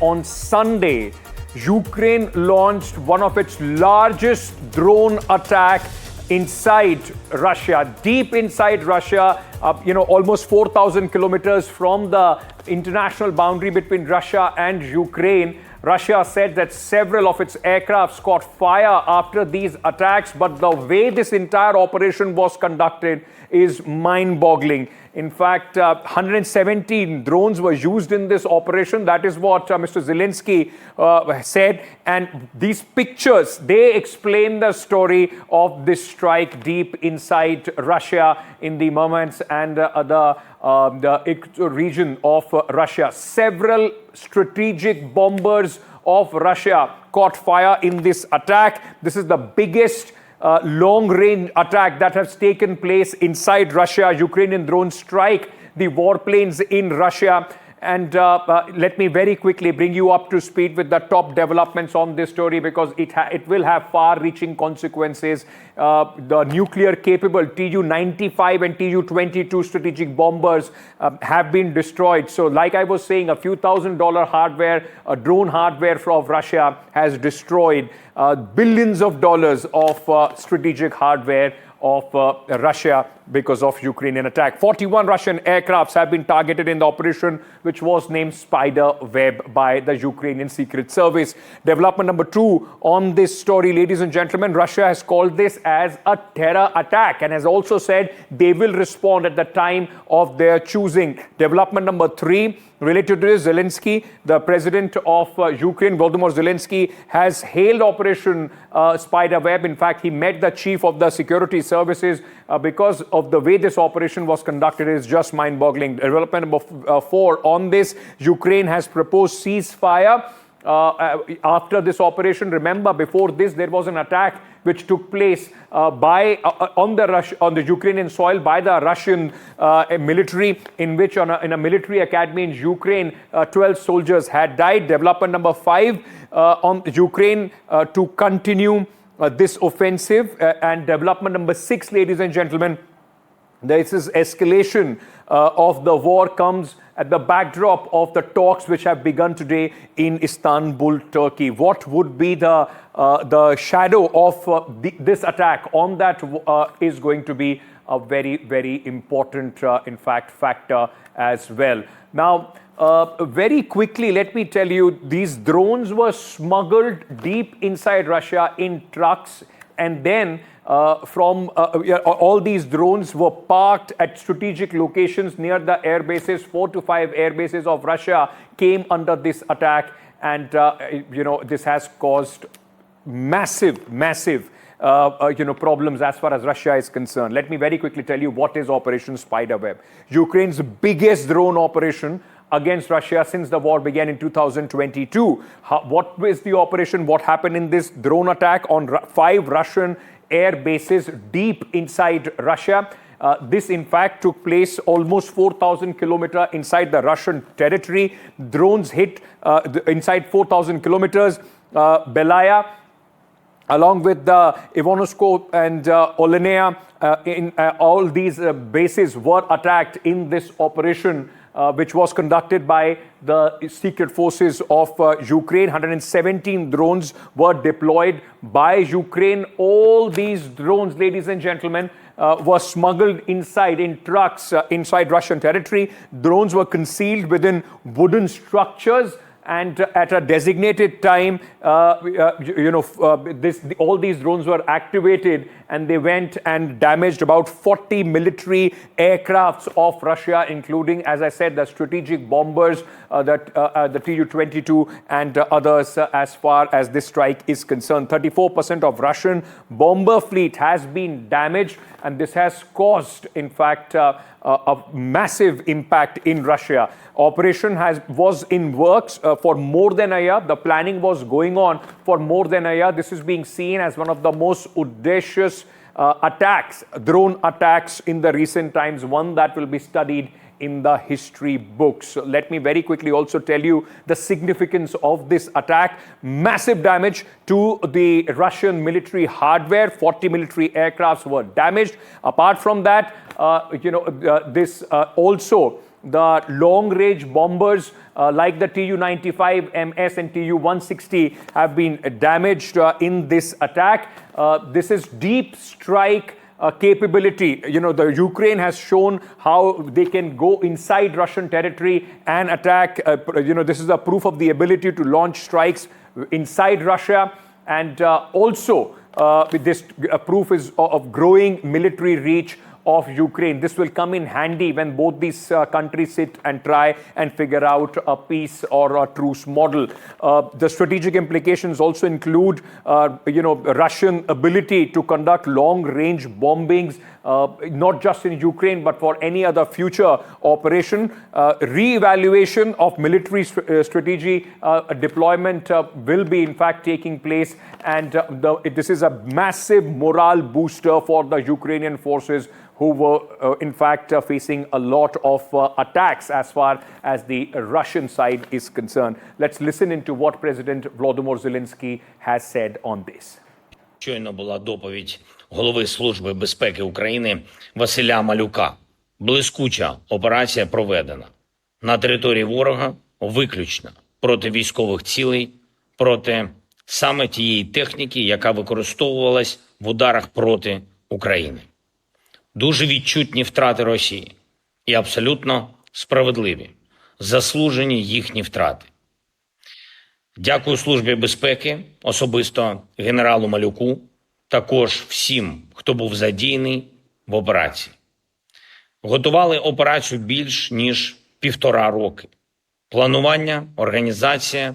on Sunday, Ukraine launched one of its largest drone attack inside Russia, deep inside Russia, almost 4,000 kilometers from the international boundary between Russia and Ukraine. Russia said that several of its aircrafts caught fire after these attacks, but the way this entire operation was conducted is mind-boggling. In fact, 117 drones were used in this operation. That is what Mr. Zelensky said. And these pictures, they explain the story of this strike deep inside Russia in the Murmansk and the Irkutsk region of Russia. Several strategic bombers of Russia caught fire in this attack. This is the biggest long-range attack that has taken place inside Russia. Ukrainian drones strike the warplanes in Russia. And let me very quickly bring you up to speed with the top developments on this story, because it will have far-reaching consequences. The nuclear-capable Tu-95 and Tu-22 strategic bombers have been destroyed. So like I was saying, a few $1,000 hardware, drone hardware from Russia has destroyed billions of dollars of strategic hardware of Russia because of Ukrainian attack. 41 Russian aircrafts have been targeted in the operation, which was named Spider Web by the Ukrainian Secret Service. Development number 2 on this story, ladies and gentlemen, Russia has called this as a terror attack and has also said they will respond at the time of their choosing. Development number 3, related to this, Zelensky, the president of Ukraine, Volodymyr Zelensky, has hailed Operation Spider Web. In fact, he met the chief of the security services because of the way this operation was conducted is just mind-boggling. Development number 4 on this, Ukraine has proposed ceasefire after this operation. Remember, before this, there was an attack which took place on the Ukrainian soil by the Russian military, in which in a military academy in Ukraine, 12 soldiers had died. Development number 5 on Ukraine to continue this offensive. And development number 6, ladies and gentlemen, this is escalation of the war comes at the backdrop of the talks which have begun today in Istanbul, Turkey. What would be the shadow of this attack on that is going to be a very, very important, factor as well. Now, very quickly, let me tell you, these drones were smuggled deep inside Russia in trucks, and then all these drones were parked at strategic locations near the air bases. 4 to 5 air bases of Russia came under this attack, and this has caused massive problems as far as Russia is concerned. Let me very quickly tell you what is Operation Spiderweb. Ukraine's biggest drone operation against Russia since the war began in 2022. What was the operation? What happened in this drone attack on 5 Russian air bases deep inside Russia? This, in fact, took place almost 4,000 kilometers inside the Russian territory. Drones hit inside 4,000 kilometers. Belaya, along with the Ivanosko and Olenaya, all these bases were attacked in this operation, which was conducted by the secret forces of Ukraine. 117 drones were deployed by Ukraine. All these drones, ladies and gentlemen, were smuggled inside in trucks inside Russian territory. Drones were concealed within wooden structures, and at a designated time, all these drones were activated, and they went and damaged about 40 military aircrafts of Russia, including, as I said, the strategic bombers, the Tu-22 and others, as far as this strike is concerned. 34% of Russian bomber fleet has been damaged, and this has caused, in fact, a massive impact in Russia. Operation was in works for more than a year. The planning was going on for more than a year. This is being seen as one of the most audacious attacks, drone attacks in the recent times, one that will be studied in the history books. Let me very quickly also tell you the significance of this attack. Massive damage to the Russian military hardware. 40 military aircrafts were damaged. Apart from that, this also the long-range bombers like the Tu-95MS and Tu-160 have been damaged in this attack. This is deep strike capability. You know, the Ukraine has shown how they can go inside Russian territory and attack. This is a proof of the ability to launch strikes inside Russia. And also, this proof is of growing military reach of Ukraine. This will come in handy when both these countries sit and try and figure out a peace or a truce model. The strategic implications also include, Russian ability to conduct long-range bombings, not just in Ukraine, but for any other future operation. Re-evaluation of military strategy deployment will be, in fact, taking place. And this is a massive morale booster for the Ukrainian forces, who were, in fact, facing a lot of attacks as far as the Russian side is concerned. Let's listen into what President Volodymyr Zelensky has said on this. Щойно була доповідь голови Служби безпеки України Василя Малюка. Блискуча операція проведена. На території ворога виключно проти військових цілей, проти саме тієї техніки, яка використовувалась в ударах проти України. Дуже відчутні втрати Росії і абсолютно справедливі, заслужені їхні втрати. Дякую Службі безпеки, особисто генералу Малюку, також всім, хто був задіяний в операції. Готували операцію більш ніж 1,5 роки. Планування, організація,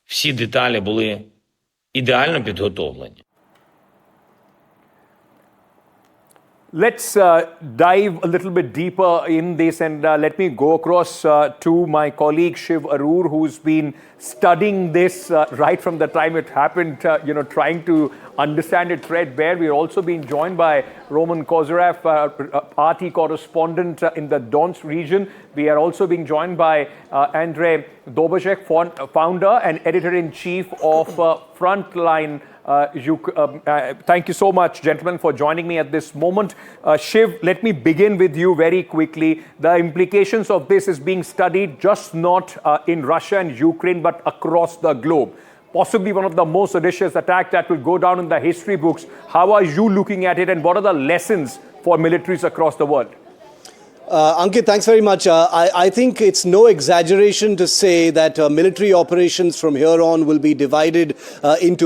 всі деталі були ідеально підготовлені. Let's dive a little bit deeper in this, and let me go across to my colleague Shiv Arur, who's been studying this right from the time it happened, trying to understand it threadbare. We're also being joined by Roman Kozyrev, party correspondent in the Donetsk region. We are also being joined by Andrei Dobazhek, founder and editor-in-chief of Frontline. Thank you so much, gentlemen, for joining me at this moment. Shiv, let me begin with you very quickly. The implications of this is being studied just not in Russia and Ukraine, but across the globe. Possibly one of the most audacious attacks that will go down in the history books. How are you looking at it, and what are the lessons for militaries across the world? Ankit, thanks very much. I think it's no exaggeration to say that military operations from here on will be divided into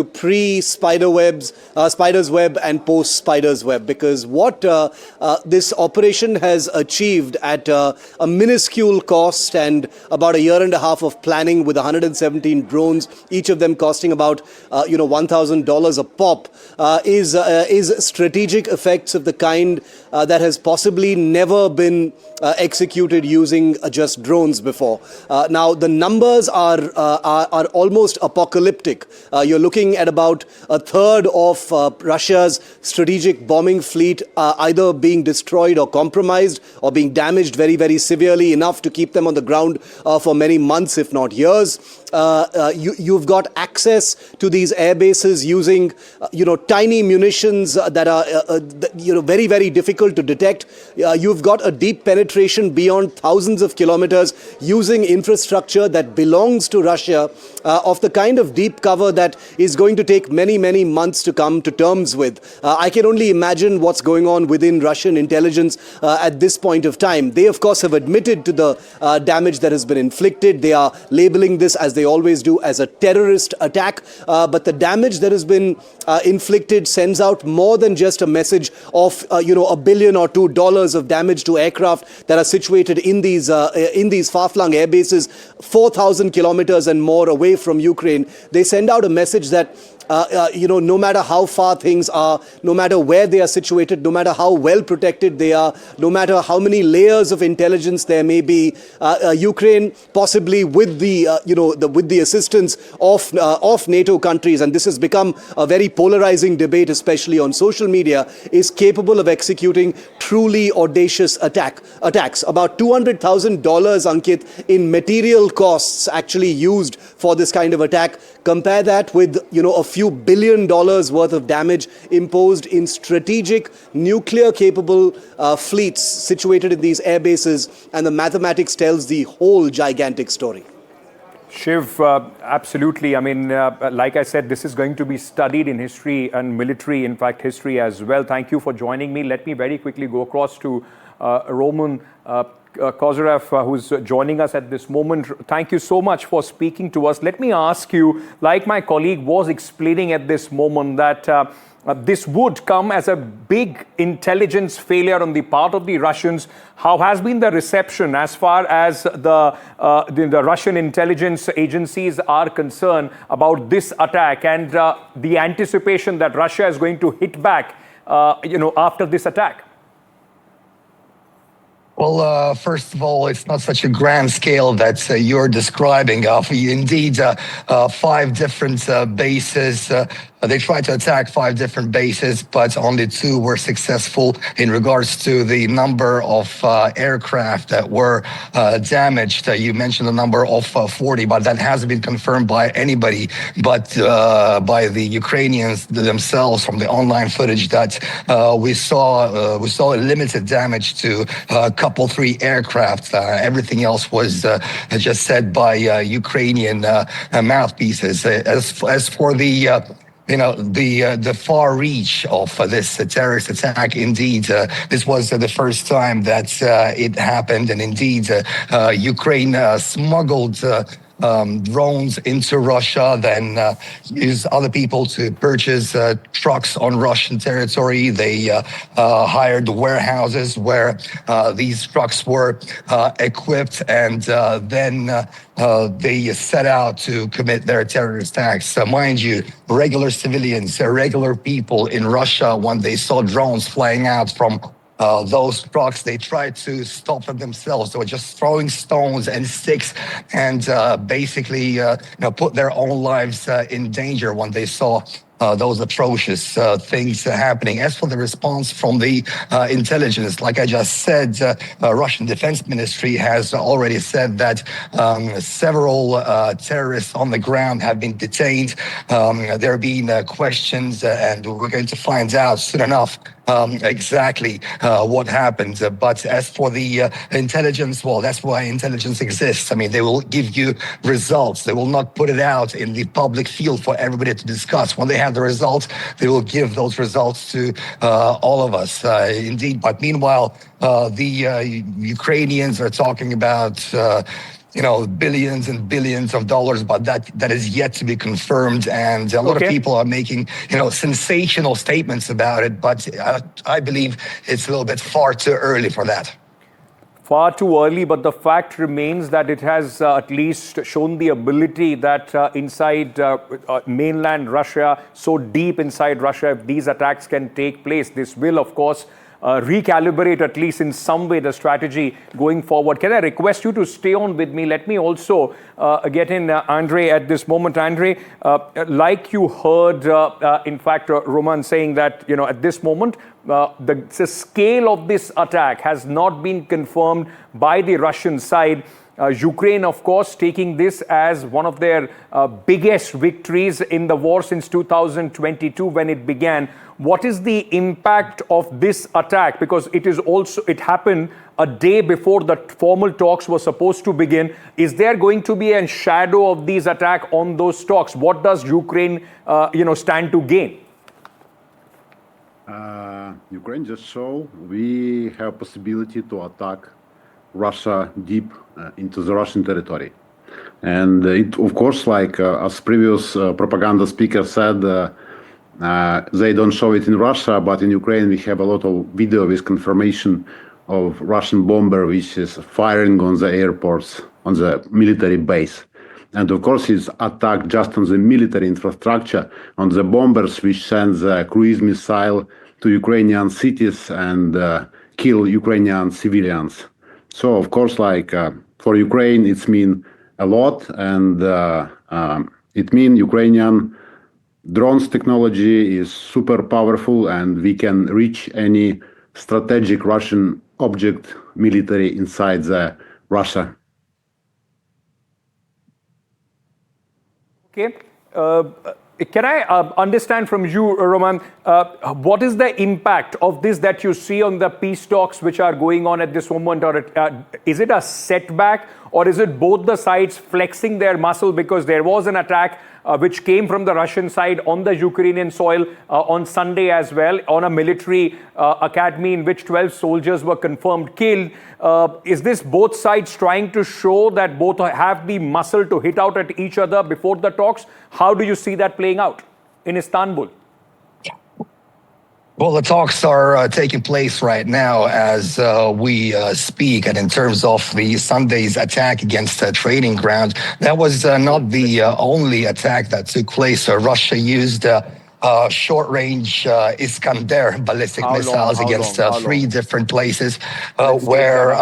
Spider's Web and post-Spider's Web, because what this operation has achieved at a minuscule cost and about 1.5 years of planning with 117 drones, each of them costing about $1,000 a pop, is strategic effects of the kind that has possibly never been executed using just drones before. Now, the numbers are almost apocalyptic. You're looking at about 1/3 of Russia's strategic bombing fleet either being destroyed or compromised or being damaged very, very severely, enough to keep them on the ground for many months, if not years. You've got access to these air bases using, tiny munitions that are, very, very difficult to detect. You've got a deep penetration beyond thousands of kilometers using infrastructure that belongs to Russia, of the kind of deep cover that is going to take many, many months to come to terms with. I can only imagine what's going on within Russian intelligence at this point of time. They, of course, have admitted to the damage that has been inflicted. They are labeling this, as they always do, as a terrorist attack. But the damage that has been inflicted sends out more than just a message of, $1 billion or $2 billion of damage to aircraft that are situated in these far-flung air bases, 4,000 kilometers and more away from Ukraine. They send out a message that no matter how far things are, no matter where they are situated, no matter how well protected they are, no matter how many layers of intelligence there may be, Ukraine, possibly with the assistance of NATO countries, and this has become a very polarizing debate, especially on social media, is capable of executing truly audacious attacks. About $200,000, Ankit, in material costs actually used for this kind of attack. Compare that with, a few $billion worth of damage imposed in strategic nuclear-capable fleets situated in these air bases, and the mathematics tells the whole gigantic story. Shiv, absolutely. I mean, like I said, this is going to be studied in history and military, in fact, history as well. Thank you for joining me. Let me very quickly go across to Roman Kozyrev, who's joining us at this moment. Thank you so much for speaking to us. Let me ask you, like my colleague was explaining at this moment, that this would come as a big intelligence failure on the part of the Russians. How has been the reception as far as the Russian intelligence agencies are concerned about this attack and the anticipation that Russia is going to hit back, after this attack? Well, first of all, it's not such a grand scale that you're describing. Indeed, 5 different bases. They tried to attack 5 different bases, but only 2 were successful. In regards to the number of aircraft that were damaged, you mentioned the number of 40, but that hasn't been confirmed by anybody but by the Ukrainians themselves from the online footage that we saw a limited damage to a couple, 3 aircraft. Everything else was just said by Ukrainian mouthpieces. As for the far reach of this terrorist attack, indeed, this was the first time that it happened, and indeed, Ukraine smuggled drones into Russia, then used other people to purchase trucks on Russian territory. They hired warehouses where these trucks were equipped, and then they set out to commit their terrorist acts. Mind you, regular civilians, regular people in Russia, when they saw drones flying out from those trucks, they tried to stop them themselves. They were just throwing stones and sticks and basically put their own lives in danger when they saw those atrocious things happening. As for the response from the intelligence, like I just said, Russian Defense Ministry has already said that several terrorists on the ground have been detained. There have been questions, and we're going to find out soon enough exactly what happened. But as for the intelligence, well, that's why intelligence exists. I mean, they will give you results. They will not put it out in the public field for everybody to discuss. When they have the results, they will give those results to all of us. Indeed. But meanwhile, the Ukrainians are talking about billions and billions of dollars, but that is yet to be confirmed. And a lot of people are making, sensational statements about it, but I believe it's a little bit far too early for that. Far too early, but the fact remains that it has at least shown the ability that inside mainland Russia, so deep inside Russia, if these attacks can take place, this will, of course, recalibrate at least in some way the strategy going forward. Can I request you to stay on with me? Let me also get in Andrei at this moment. Andrei, like you heard, in fact, Roman saying that, at this moment, the scale of this attack has not been confirmed by the Russian side. Ukraine, of course, taking this as one of their biggest victories in the war since 2022 when it began. What is the impact of this attack? Because it happened a day before the formal talks were supposed to begin. Is there going to be a shadow of these attacks on those talks? What does Ukraine, stand to gain? Ukraine just show we have possibility to attack Russia deep into the Russian territory. And it, of course, like as previous propaganda speaker said, they don't show it in Russia, but in Ukraine we have a lot of video with confirmation of Russian bomber which is firing on the airports, on the military base. And of course it's attack just on the military infrastructure, on the bombers which send the cruise missile to Ukrainian cities and kill Ukrainian civilians. So of course, like for Ukraine, it's mean a lot, and it mean Ukrainian drones technology is super powerful, and we can reach any strategic Russian object military inside the Russia. Okay. Can I understand from you, Roman, what is the impact of this that you see on the peace talks which are going on at this moment? Or is it a setback, or is it both the sides flexing their muscle? Because there was an attack which came from the Russian side on the Ukrainian soil on Sunday as well, on a military academy in which 12 soldiers were confirmed killed. Is this both sides trying to show that both have the muscle to hit out at each other before the talks? How do you see that playing out in Istanbul? Well, the talks are taking place right now as we speak. And in terms of the Sunday's attack against a training ground, that was not the only attack that took place. Russia used short-range Iskander ballistic missiles against three different places where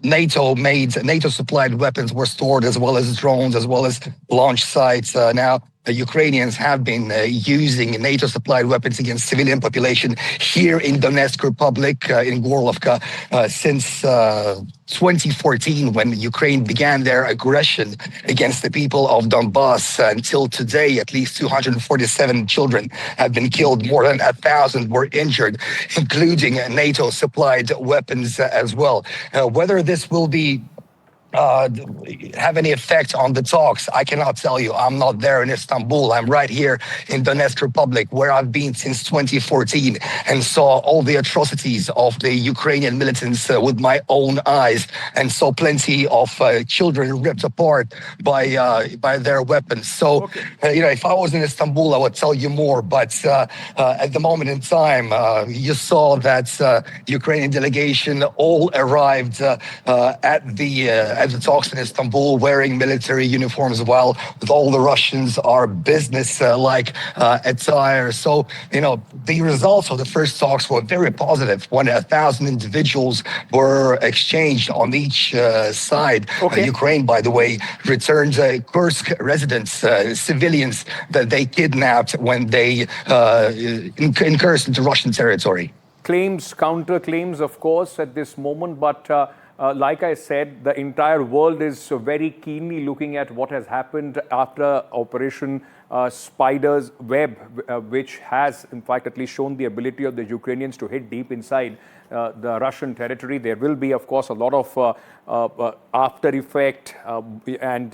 NATO supplied weapons were stored, as well as drones, as well as launch sites. Now, the Ukrainians have been using NATO-supplied weapons against civilian population here in Donetsk Republic, in Gorlovka, since 2014, when Ukraine began their aggression against the people of Donbass. Until today, at least 247 children have been killed. More than 1,000 were injured, including NATO-supplied weapons as well. Whether this will be have any effect on the talks, I cannot tell you. I'm not there in Istanbul. I'm right here in Donetsk Republic, where I've been since 2014 and saw all the atrocities of the Ukrainian militants with my own eyes, and saw plenty of children ripped apart by their weapons. So, if I was in Istanbul, I would tell you more. But at the moment in time, you saw that Ukrainian delegation all arrived at the talks in Istanbul wearing military uniforms, while with all the Russians are business-like attire. So, the results of the first talks were very positive. 1,000 individuals were exchanged on each side. Ukraine, by the way, returned Kursk residents, civilians that they kidnapped when they incursed into Russian territory. Claims, counter-claims, of course, at this moment, but like I said, the entire world is very keenly looking at what has happened after Operation Spider's Web, which has, in fact, at least shown the ability of the Ukrainians to hit deep inside the Russian territory. There will be, of course, a lot of after effect and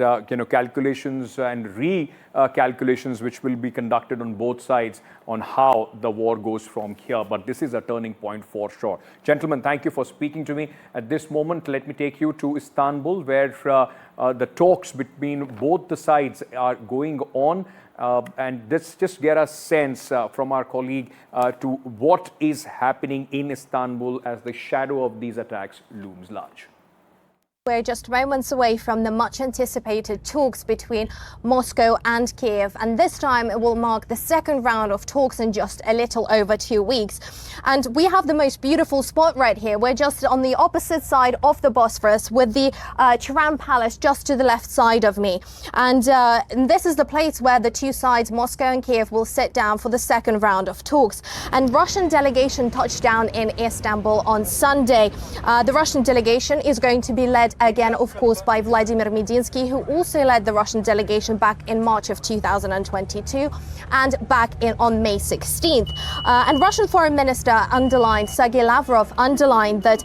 calculations and recalculations which will be conducted on both sides on how the war goes from here. But this is a turning point for sure. Gentlemen, thank you for speaking to me. At this moment, let me take you to Istanbul, where the talks between both the sides are going on. And let's just get a sense from our colleague to what is happening in Istanbul as the shadow of these attacks looms large. We're just moments away from the much-anticipated talks between Moscow and Kiev, and this time it will mark the second round of talks in just a little over 2 weeks. And we have the most beautiful spot right here. We're just on the opposite side of the Bosphorus, with the Tiran Palace just to the left side of me. And this is the place where the two sides, Moscow and Kiev, will sit down for the second round of talks. And Russian delegation touched down in Istanbul on Sunday. The Russian delegation is going to be led again, of course, by Vladimir Medinsky, who also led the Russian delegation back in March of 2022 and back on May 16th. And Russian Foreign Minister Sergei Lavrov underlined that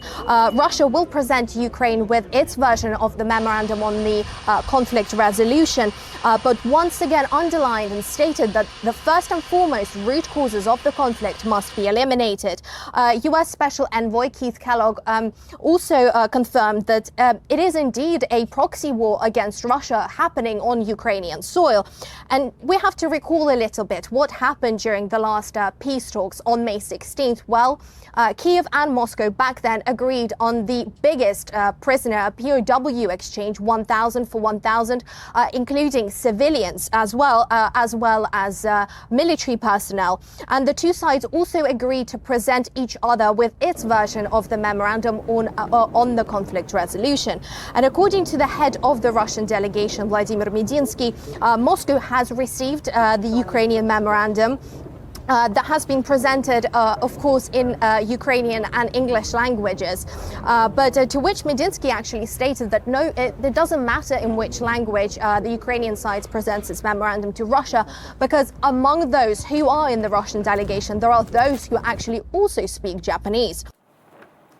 Russia will present Ukraine with its version of the memorandum on the conflict resolution, but once again underlined and stated that the first and foremost root causes of the conflict must be eliminated. U.S. Special Envoy Keith Kellogg also confirmed that it is indeed a proxy war against Russia happening on Ukrainian soil. And we have to recall a little bit what happened during the last peace talks on May 16th. Well, Kiev and Moscow back then agreed on the biggest prisoner POW exchange, 1,000 for 1,000, including civilians as well as military personnel. And the two sides also agreed to present each other with its version of the memorandum on the conflict resolution. And according to the head of the Russian delegation, Vladimir Medinsky, Moscow has received the Ukrainian memorandum that has been presented, of course, in Ukrainian and English languages. But to which Medinsky actually stated that no, it doesn't matter in which language the Ukrainian side presents its memorandum to Russia, because among those who are in the Russian delegation, there are those who actually also speak Japanese.